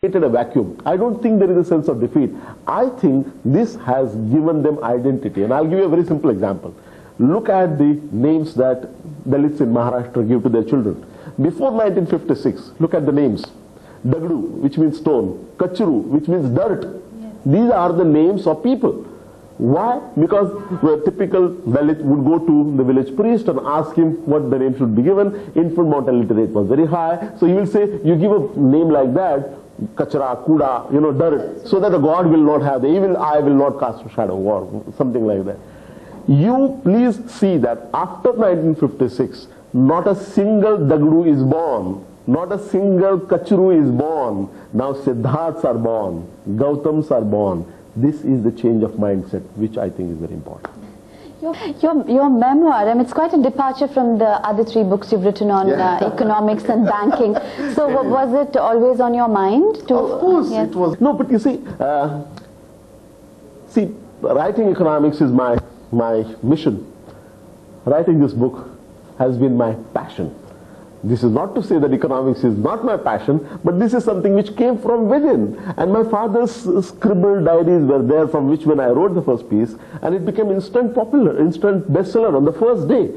created a vacuum. I don't think there is a sense of defeat. I think this has given them identity. And I'll give you a very simple example. Look at the names that Dalits in Maharashtra give to their children. Before 1956, look at the names. Dagdu, which means stone. Kachru, which means dirt. Yes. These are the names of people. Why? Because a typical Dalit would go to the village priest and ask him what the name should be given. Infant mortality rate was very high. So he will say, you give a name like that, Kachra, Kuda, dirt, so that the God will not have the evil eye will not cast a shadow or something like that. You please see that after 1956, not a single Dagdu is born. Not a single Kachru is born. Now Siddharths are born. Gautams are born. This is the change of mindset, which I think is very important. Your memoir, it's quite a departure from the other three books you've written on economics and banking. So was it always on your mind? Of course it was. No, but you see, writing economics is my mission. Writing this book has been my passion. This is not to say that economics is not my passion, but this is something which came from within. And my father's scribbled diaries were there, from which when I wrote the first piece, and it became instant popular, instant bestseller on the first day.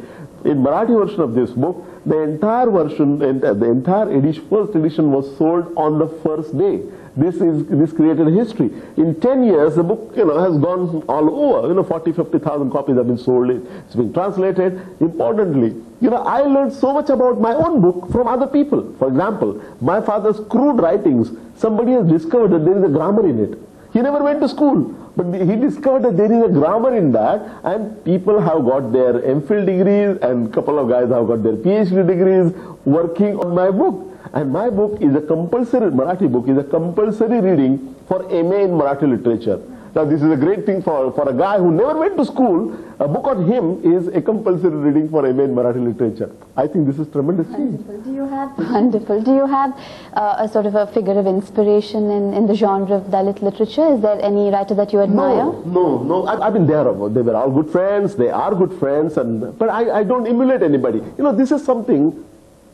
In Marathi version of this book, the entire version, the entire edition, first edition was sold on the first day. This created history. In 10 years, the book has gone all over. 40,000-50,000 copies have been sold. It's been translated. Importantly, I learned so much about my own book from other people. For example, my father's crude writings, somebody has discovered that there is a grammar in it. He never went to school, but he discovered that there is a grammar in that, and people have got their MPhil degrees, and a couple of guys have got their PhD degrees working on my book. And my book is a compulsory, Marathi book is a compulsory reading for MA in Marathi literature. Now this is a great thing for a guy who never went to school. A book on him is a compulsory reading for MA in Marathi literature. I think this is tremendous. Wonderful. Do you have a sort of a figure of inspiration in the genre of Dalit literature? Is there any writer that you admire? No. I've been there. They were all good friends. They are good friends. But I don't emulate anybody. This is something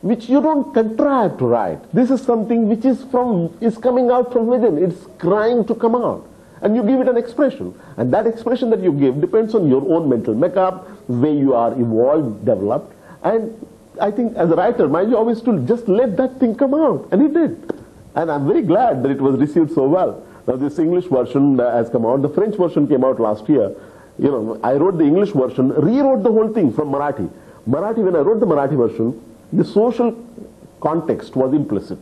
which you don't contrive to write. This is something which is coming out from within. It's crying to come out. And you give it an expression. And that expression that you give depends on your own mental makeup, way you are evolved, developed. And I think as a writer, my job is to just let that thing come out. And it did. And I'm very glad that it was received so well. Now this English version has come out. The French version came out last year. I wrote the English version, rewrote the whole thing from Marathi. When I wrote the Marathi version, the social context was implicit.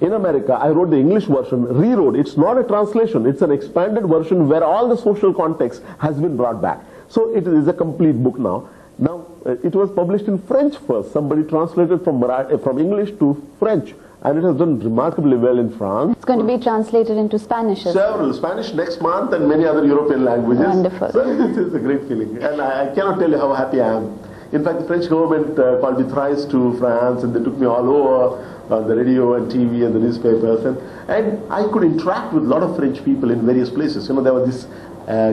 In America, I wrote the English version, rewrote. It's not a translation. It's an expanded version where all the social context has been brought back. So it is a complete book now. Now, it was published in French first. Somebody translated from English to French. And it has done remarkably well in France. It's going to be translated into Spanish as well. Several. Spanish next month and many other European languages. Wonderful. So it is a great feeling. And I cannot tell you how happy I am. In fact, the French government called me thrice to France, and they took me all over on the radio and TV and the newspapers. And I could interact with a lot of French people in various places. There was this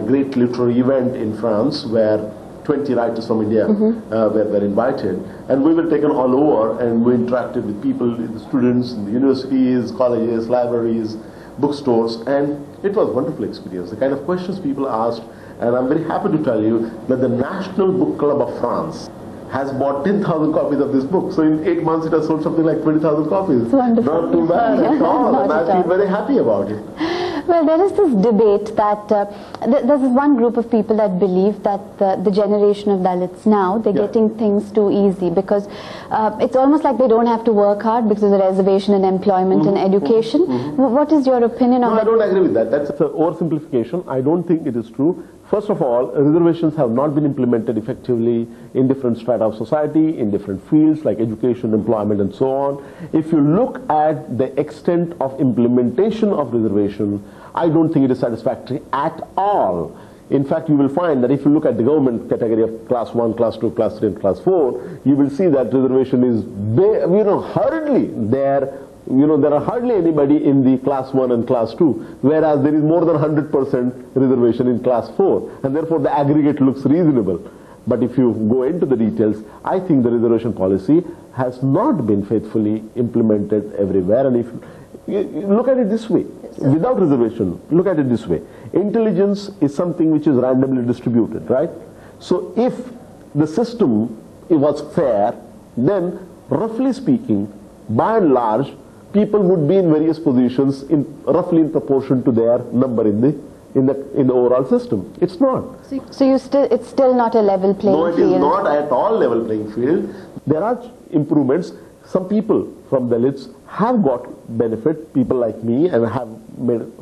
great literary event in France where 20 writers from India were invited. And we were taken all over, and we interacted with people, the students in the universities, colleges, libraries, bookstores. And it was a wonderful experience. The kind of questions people asked. And I'm very happy to tell you that the National Book Club of France has bought 10,000 copies of this book. So in 8 months it has sold something like 20,000 copies. It's wonderful. Not too bad at all. And I feel very happy about it. Well, there is this debate that there's this one group of people that believe that the generation of Dalits now, they're getting things too easy because it's almost like they don't have to work hard because of the reservation in employment and education. What is your opinion on that? No, I don't agree with that. That's an oversimplification. I don't think it is true. First of all, reservations have not been implemented effectively in different strata of society, in different fields like education, employment, and so on. If you look at the extent of implementation of reservation, I don't think it is satisfactory at all. In fact, you will find that if you look at the government category of class 1, class 2, class 3, and class 4, you will see that reservation is, hurriedly there. There are hardly anybody in the class 1 and class 2, whereas there is more than 100% reservation in class 4, and therefore the aggregate looks reasonable. But if you go into the details, I think the reservation policy has not been faithfully implemented everywhere. And Look at it this way, without reservation, look at it this way. Intelligence is something which is randomly distributed, right? So if the system was fair, then roughly speaking, by and large, people would be in various positions roughly in proportion to their number in the overall system. It's not. So it's still not a level playing field? No, it is not at all level playing field. There are improvements. Some people from Dalits have got benefit, people like me, and have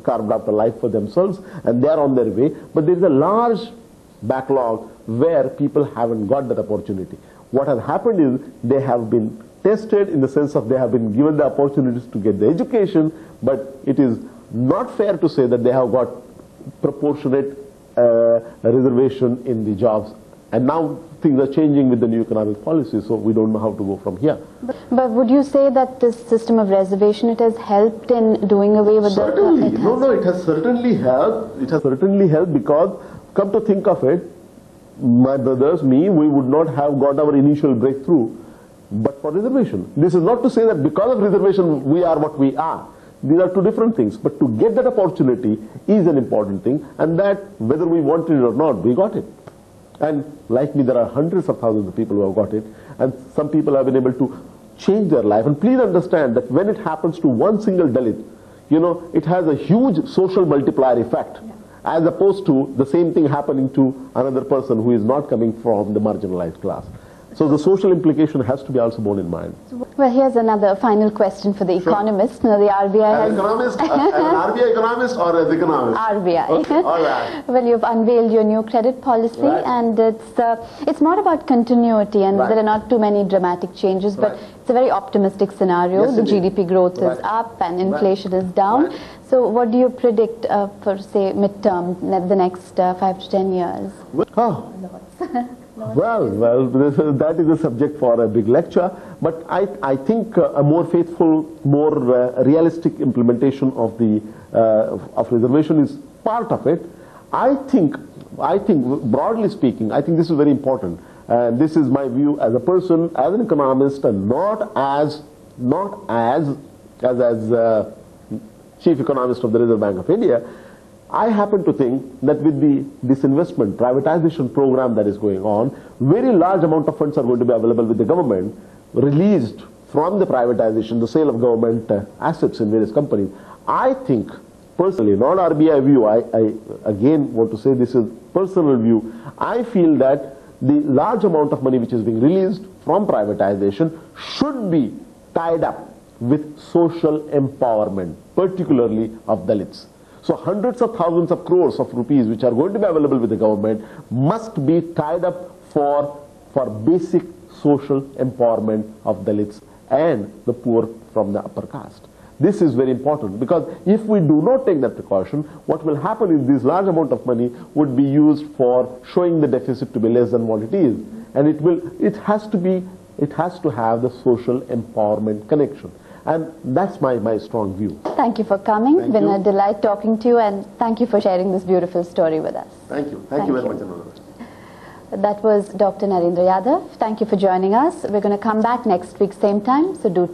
carved out a life for themselves, and they are on their way. But there is a large backlog where people haven't got that opportunity. What has happened is they have been tested in the sense of they have been given the opportunities to get the education, but it is not fair to say that they have got proportionate reservation in the jobs. And now things are changing with the new economic policy, so we don't know how to go from here. But would you say that this system of reservation, it has helped in doing away with certainly. No, it has certainly helped. It has certainly helped because, come to think of it, my brothers, me, we would not have got our initial breakthrough but for reservation. This is not to say that because of reservation we are what we are. These are two different things. But to get that opportunity is an important thing, and that whether we wanted it or not, we got it. And like me, there are hundreds of thousands of people who have got it, and some people have been able to change their life. And please understand that when it happens to one single Dalit, you know, it has a huge social multiplier effect, as opposed to the same thing happening to another person who is not coming from the marginalized class. So the social implication has to be also borne in mind. Well, here's another final question for the economist. Now, the RBI has... Economist, an RBI economist or an economist? RBI. Okay. All right. Well, you've unveiled your new credit policy, and it's more about continuity, and there are not too many dramatic changes, but it's a very optimistic scenario. Yes, the GDP growth is up and inflation is down. So what do you predict for, say, midterm, the next 5 to 10 years? Well, that is a subject for a big lecture, but I think a more faithful, more realistic implementation of the of reservation is part of it. I think broadly speaking, I think this is very important. This is my view as a person, as an economist, and not as chief economist of the Reserve Bank of India. I happen to think that with the disinvestment, privatization program that is going on, very large amount of funds are going to be available with the government, released from the privatization, the sale of government assets in various companies. I think, personally, not RBI view, I again want to say this is personal view, I feel that the large amount of money which is being released from privatization should be tied up with social empowerment, particularly of Dalits. So hundreds of thousands of crores of rupees which are going to be available with the government must be tied up for basic social empowerment of Dalits and the poor from the upper caste. This is very important, because if we do not take that precaution, what will happen is this large amount of money would be used for showing the deficit to be less than what it is, and it has to have the social empowerment connection. And that's my strong view. Thank you for coming. It's been a delight talking to you, and thank you for sharing this beautiful story with us. Thank you. Thank you very much, Anurag. That was Dr. Narendra Yadav. Thank you for joining us. We're going to come back next week, same time, so do